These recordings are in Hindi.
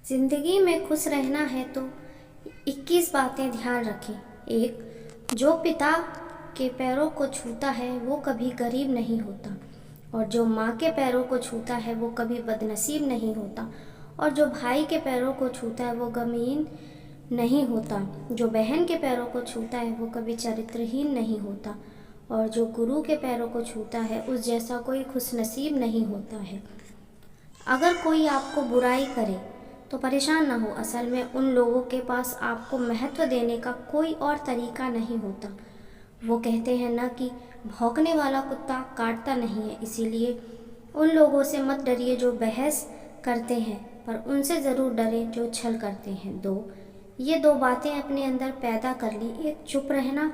जिंदगी में खुश रहना है तो 21 बातें ध्यान रखें। एक, जो पिता के पैरों को छूता है वो कभी गरीब नहीं होता, और जो माँ के पैरों को छूता है वो कभी बदनसीब नहीं होता, और जो भाई के पैरों को छूता है वो गमगीन नहीं होता, जो बहन के पैरों को छूता है वो कभी चरित्रहीन नहीं होता, और जो गुरु के पैरों को छूता है उस जैसा कोई खुशनसीब नहीं होता है। अगर कोई आपको बुराई करे तो परेशान ना हो। असल में उन लोगों के पास आपको महत्व देने का कोई और तरीका नहीं होता। वो कहते हैं ना कि भौंकने वाला कुत्ता काटता नहीं है, इसीलिए उन लोगों से मत डरिए जो बहस करते हैं, पर उनसे ज़रूर डरें जो छल करते हैं। ये दो बातें अपने अंदर पैदा कर ली। एक, चुप रहना,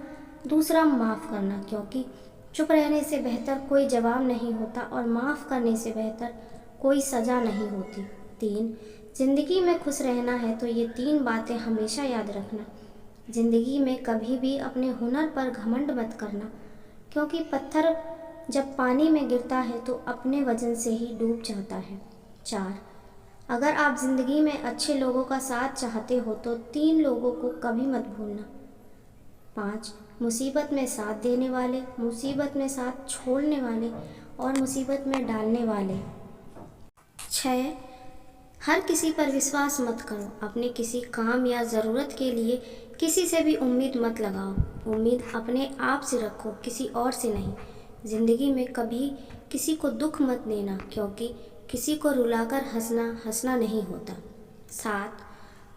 दूसरा माफ़ करना, क्योंकि चुप रहने से बेहतर कोई जवाब नहीं होता और माफ़ करने से बेहतर कोई सज़ा नहीं होती। 3, ज़िंदगी में खुश रहना है तो ये 3 बातें हमेशा याद रखना। ज़िंदगी में कभी भी अपने हुनर पर घमंड मत करना, क्योंकि पत्थर जब पानी में गिरता है तो अपने वजन से ही डूब जाता है। 4, अगर आप ज़िंदगी में अच्छे लोगों का साथ चाहते हो तो 3 लोगों को कभी मत भूलना। 5, मुसीबत में साथ देने वाले, मुसीबत में साथ छोड़ने वाले और मुसीबत में डालने वाले। 6, हर किसी पर विश्वास मत करो। अपने किसी काम या ज़रूरत के लिए किसी से भी उम्मीद मत लगाओ। उम्मीद अपने आप से रखो, किसी और से नहीं। ज़िंदगी में कभी किसी को दुख मत देना, क्योंकि किसी को रुलाकर हंसना नहीं होता। 7,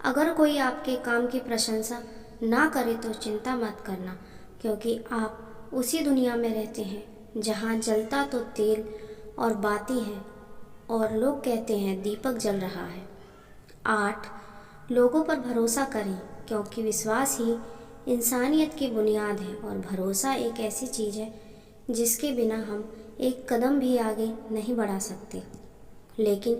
अगर कोई आपके काम की प्रशंसा ना करे तो चिंता मत करना, क्योंकि आप उसी दुनिया में रहते हैं जहाँ जलता तो तेल और बाती है और लोग कहते हैं दीपक जल रहा है। 8, लोगों पर भरोसा करें, क्योंकि विश्वास ही इंसानियत की बुनियाद है और भरोसा एक ऐसी चीज़ है जिसके बिना हम एक कदम भी आगे नहीं बढ़ा सकते। लेकिन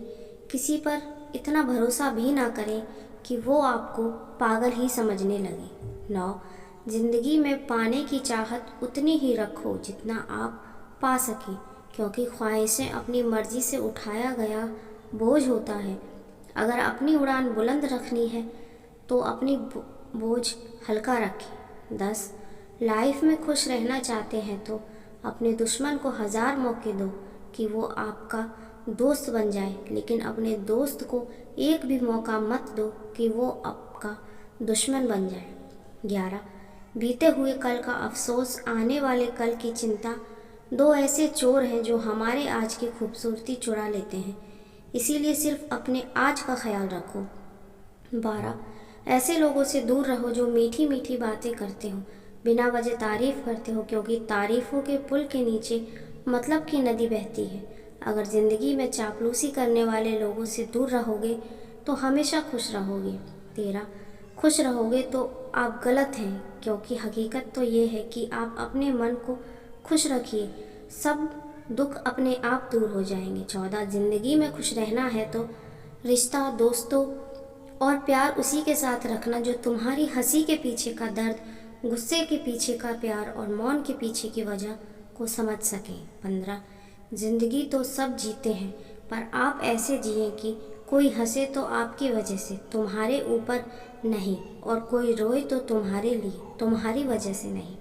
किसी पर इतना भरोसा भी ना करें कि वो आपको पागल ही समझने लगे। 9, जिंदगी में पाने की चाहत उतनी ही रखो जितना आप पा सकें, क्योंकि ख्वाहिशें अपनी मर्जी से उठाया गया बोझ होता है। अगर अपनी उड़ान बुलंद रखनी है तो अपनी बोझ हल्का रखें। 10, लाइफ में खुश रहना चाहते हैं तो अपने दुश्मन को 1000 मौके दो कि वो आपका दोस्त बन जाए, लेकिन अपने दोस्त को एक भी मौका मत दो कि वो आपका दुश्मन बन जाए। 11, बीते हुए कल का अफसोस, आने वाले कल की चिंता 2 ऐसे चोर हैं जो हमारे आज की खूबसूरती चुरा लेते हैं, इसीलिए सिर्फ अपने आज का ख्याल रखो। 12, ऐसे लोगों से दूर रहो जो मीठी मीठी बातें करते हो, बिना वजह तारीफ़ करते हो, क्योंकि तारीफ़ों के पुल के नीचे मतलब की नदी बहती है। अगर ज़िंदगी में चापलूसी करने वाले लोगों से दूर रहोगे तो हमेशा खुश रहोगे। 13, खुश रहोगे तो आप गलत हैं, क्योंकि हकीकत तो ये है कि आप अपने मन को खुश रखिए, सब दुख अपने आप दूर हो जाएंगे। 14, ज़िंदगी में खुश रहना है तो रिश्ता, दोस्तों और प्यार उसी के साथ रखना जो तुम्हारी हंसी के पीछे का दर्द, गुस्से के पीछे का प्यार और मौन के पीछे की वजह को समझ सकें। 15, ज़िंदगी तो सब जीते हैं, पर आप ऐसे जिए कि कोई हंसे तो आपकी वजह से, तुम्हारे ऊपर नहीं, और कोई रोए तो तुम्हारे लिए, तुम्हारी वजह से नहीं।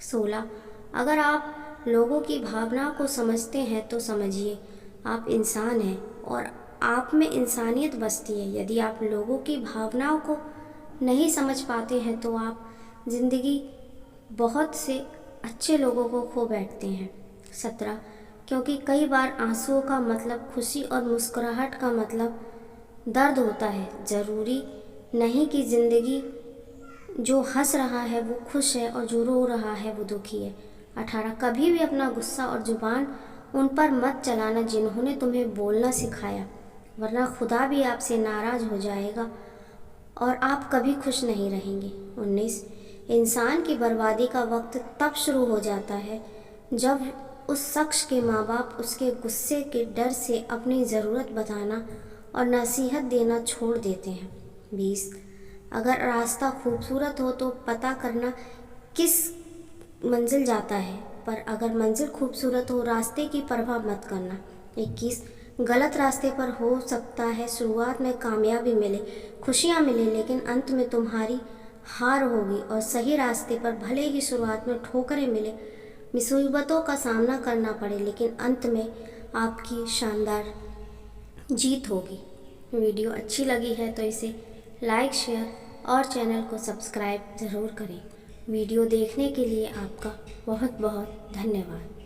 16, अगर आप लोगों की भावनाओं को समझते हैं तो समझिए आप इंसान हैं और आप में इंसानियत बसती है। यदि आप लोगों की भावनाओं को नहीं समझ पाते हैं तो आप ज़िंदगी बहुत से अच्छे लोगों को खो बैठते हैं। 17, क्योंकि कई बार आंसुओं का मतलब खुशी और मुस्कुराहट का मतलब दर्द होता है। ज़रूरी नहीं कि ज़िंदगी जो हंस रहा है वो खुश है और जो रो रहा है वो दुखी है। 18, कभी भी अपना गुस्सा और जुबान उन पर मत चलाना जिन्होंने तुम्हें बोलना सिखाया, वरना खुदा भी आपसे नाराज़ हो जाएगा और आप कभी खुश नहीं रहेंगे। 19, इंसान की बर्बादी का वक्त तब शुरू हो जाता है जब उस शख्स के माँ बाप उसके गुस्से के डर से अपनी ज़रूरत बताना और नसीहत देना छोड़ देते हैं। 20, अगर रास्ता खूबसूरत हो तो पता करना किस मंजिल जाता है, पर अगर मंजिल खूबसूरत हो रास्ते की परवाह मत करना। 21, गलत रास्ते पर हो सकता है शुरुआत में कामयाबी मिले, खुशियाँ मिले, लेकिन अंत में तुम्हारी हार होगी। और सही रास्ते पर भले ही शुरुआत में ठोकरें मिले, मुसीबतों का सामना करना पड़े, लेकिन अंत में आपकी शानदार जीत होगी। वीडियो अच्छी लगी है तो इसे लाइक, शेयर और चैनल को सब्सक्राइब ज़रूर करें। वीडियो देखने के लिए आपका बहुत बहुत धन्यवाद।